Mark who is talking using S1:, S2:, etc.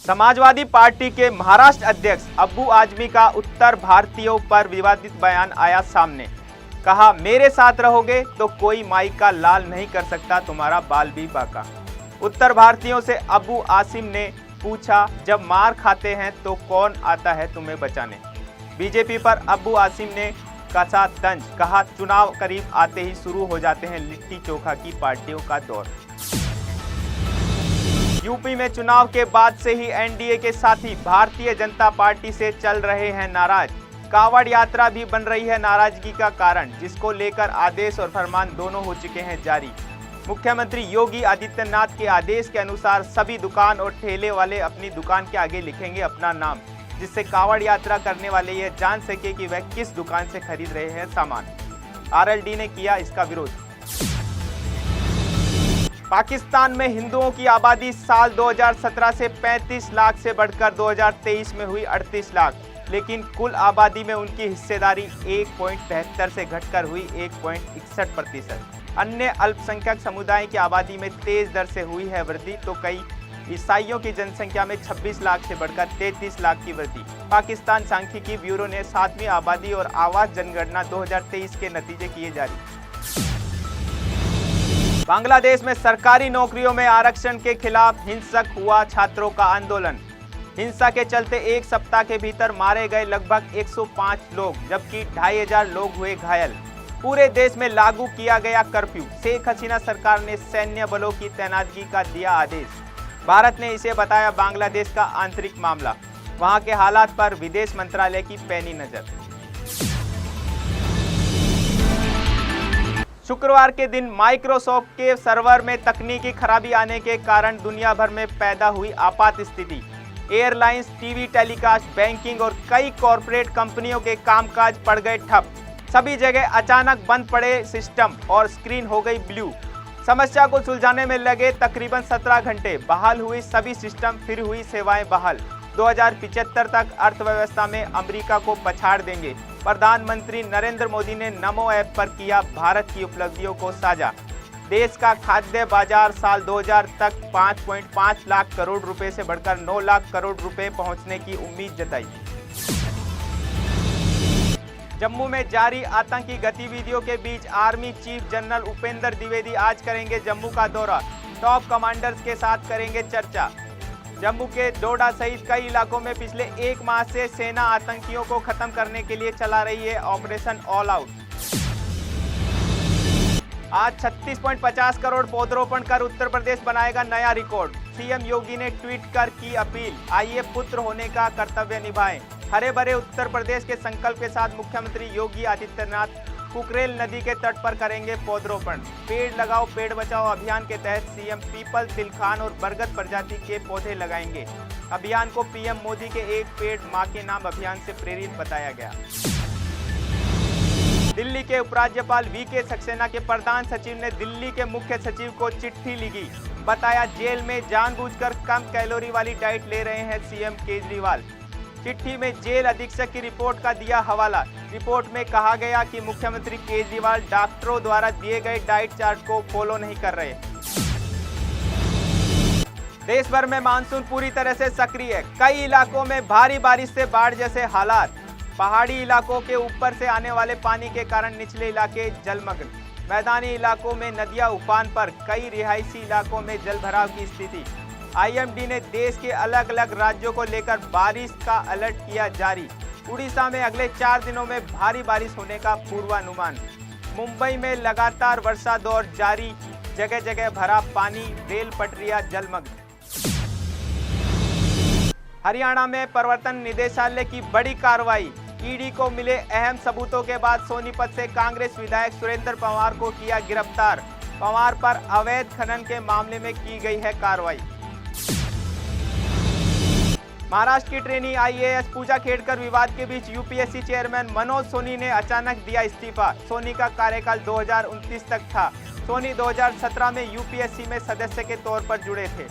S1: Samajwadi party के महाराष्ट्र अध्यक्ष अब्बू आजमी का उत्तर भारतीयों पर विवादित बयान आया सामने। कहा, मेरे साथ रहोगे तो कोई माई का लाल नहीं कर सकता तुम्हारा बाल भी बाका। उत्तर भारतीयों से अब्बू आसिम ने पूछा, जब मार खाते हैं तो कौन आता है तुम्हें बचाने। बीजेपी पर अब्बू आसिम ने कसा तंज। कहा, चुनाव करीब आते ही शुरू हो जाते हैं लिट्टी चोखा की पार्टियों का दौर। यूपी में चुनाव के बाद से ही एनडीए के साथी भारतीय जनता पार्टी से चल रहे हैं नाराज। कांवड़ यात्रा भी बन रही है नाराजगी का कारण, जिसको लेकर आदेश और फरमान दोनों हो चुके हैं जारी। मुख्यमंत्री योगी आदित्यनाथ के आदेश के अनुसार सभी दुकान और ठेले वाले अपनी दुकान के आगे लिखेंगे अपना नाम, जिससे कांवड़ यात्रा करने वाले यह जान सके कि वह किस दुकान से खरीद रहे हैं सामान। आरएलडी ने किया इसका विरोध। पाकिस्तान में हिंदुओं की आबादी साल 2017 से 35 लाख से बढ़कर 2023 में हुई 38 लाख, लेकिन कुल आबादी में उनकी हिस्सेदारी 1.73 से घटकर हुई 1.61%। अन्य अल्पसंख्यक समुदाय की आबादी में तेज दर से हुई है वृद्धि, तो कई ईसाइयों की जनसंख्या में 26 लाख से बढ़कर 33 लाख की वृद्धि। पाकिस्तान सांख्यिकी ब्यूरो ने 7वीं आबादी और आवास जनगणना 2023 के नतीजे किए जारी। बांग्लादेश में सरकारी नौकरियों में आरक्षण के खिलाफ हिंसक हुआ छात्रों का आंदोलन। हिंसा के चलते एक सप्ताह के भीतर मारे गए लगभग 105 लोग, जबकि 2500 लोग हुए घायल। पूरे देश में लागू किया गया कर्फ्यू। शेख हसीना सरकार ने सैन्य बलों की तैनाती का दिया आदेश। भारत ने इसे बताया बांग्लादेश का आंतरिक मामला। वहां के हालात पर विदेश मंत्रालय की पैनी नजर। शुक्रवार के दिन माइक्रोसॉफ्ट के सर्वर में तकनीकी खराबी आने के कारण दुनिया भर में पैदा हुई आपात स्थिति। एयरलाइंस, टीवी टेलीकास्ट, बैंकिंग और कई कॉरपोरेट कंपनियों के कामकाज पड़ गए ठप। सभी जगह अचानक बंद पड़े सिस्टम और स्क्रीन हो गई ब्लू। समस्या को सुलझाने में लगे तकरीबन 17 घंटे। बहाल हुई सभी सिस्टम, फिर हुई सेवाएं बहाल। 2075 तक अर्थव्यवस्था में अमेरिका को पछाड़ देंगे। प्रधानमंत्री नरेंद्र मोदी ने नमो ऐप पर किया भारत की उपलब्धियों को साझा। देश का खाद्य बाजार साल 2000 तक 5.5 लाख करोड़ रुपए से बढ़कर 9 लाख करोड़ रुपए पहुंचने की उम्मीद जताई। जम्मू में जारी आतंकी गतिविधियों के बीच army chief general Upendra Dwivedi आज करेंगे जम्मू का दौरा। टॉप कमांडर्स के साथ करेंगे चर्चा। जम्मू के डोडा सहित कई इलाकों में पिछले 1 माह से सेना आतंकियों को खत्म करने के लिए चला रही है ऑपरेशन ऑल आउट। आज 36.50 करोड़ पौधरोपण कर उत्तर प्रदेश बनाएगा नया रिकॉर्ड। सीएम योगी ने ट्वीट कर की अपील, आइए पुत्र होने का कर्तव्य निभाएं। हरे भरे उत्तर प्रदेश के संकल्प के साथ मुख्यमंत्री योगी आदित्यनाथ कुकरेल नदी के तट पर करेंगे पौधरोपण। पेड़ लगाओ पेड़ बचाओ अभियान के तहत सीएम पीपल, तिलखान और बरगद प्रजाति के पौधे लगाएंगे। अभियान को पीएम मोदी के एक पेड़ मां के नाम अभियान से प्रेरित बताया गया। दिल्ली के उपराज्यपाल वीके सक्सेना के प्रधान सचिव ने दिल्ली के मुख्य सचिव को चिट्ठी लिखी। बताया, जेल में जानबूझकर कम कैलोरी वाली डाइट ले रहे हैं सीएम केजरीवाल। चिट्ठी में जेल अधीक्षक की रिपोर्ट का दिया हवाला। रिपोर्ट में कहा गया कि मुख्यमंत्री केजरीवाल डॉक्टरों द्वारा दिए गए डाइट चार्ट को फॉलो नहीं कर रहे। देश भर में मानसून पूरी तरह से सक्रिय है। कई इलाकों में भारी बारिश से बाढ़ जैसे हालात। पहाड़ी इलाकों के ऊपर से आने वाले पानी के कारण निचले इलाके जलमग्न। मैदानी इलाकों में नदियां उफान पर। कई रिहायशी इलाकों में जलभराव की स्थिति। आईएमडी ने देश के अलग अलग राज्यों को लेकर बारिश का अलर्ट किया जारी। उड़ीसा में अगले 4 दिनों में भारी बारिश होने का पूर्वानुमान। मुंबई में लगातार वर्षा दौर जारी। जगह जगह भरा पानी, रेल पटरियां जलमग्न। हरियाणा में प्रवर्तन निदेशालय की बड़ी कार्रवाई। ईडी को मिले अहम सबूतों के बाद सोनीपत से कांग्रेस विधायक सुरेंद्र पंवार को किया गिरफ्तार। पंवार पर अवैध खनन के मामले में की गई है कार्रवाई। महाराष्ट्र की ट्रेनी आईएएस पूजा खेड़कर विवाद के बीच यूपीएससी चेयरमैन मनोज सोनी ने अचानक दिया इस्तीफा। सोनी का कार्यकाल 2029 तक था। सोनी 2017 में यूपीएससी में सदस्य के तौर पर जुड़े थे।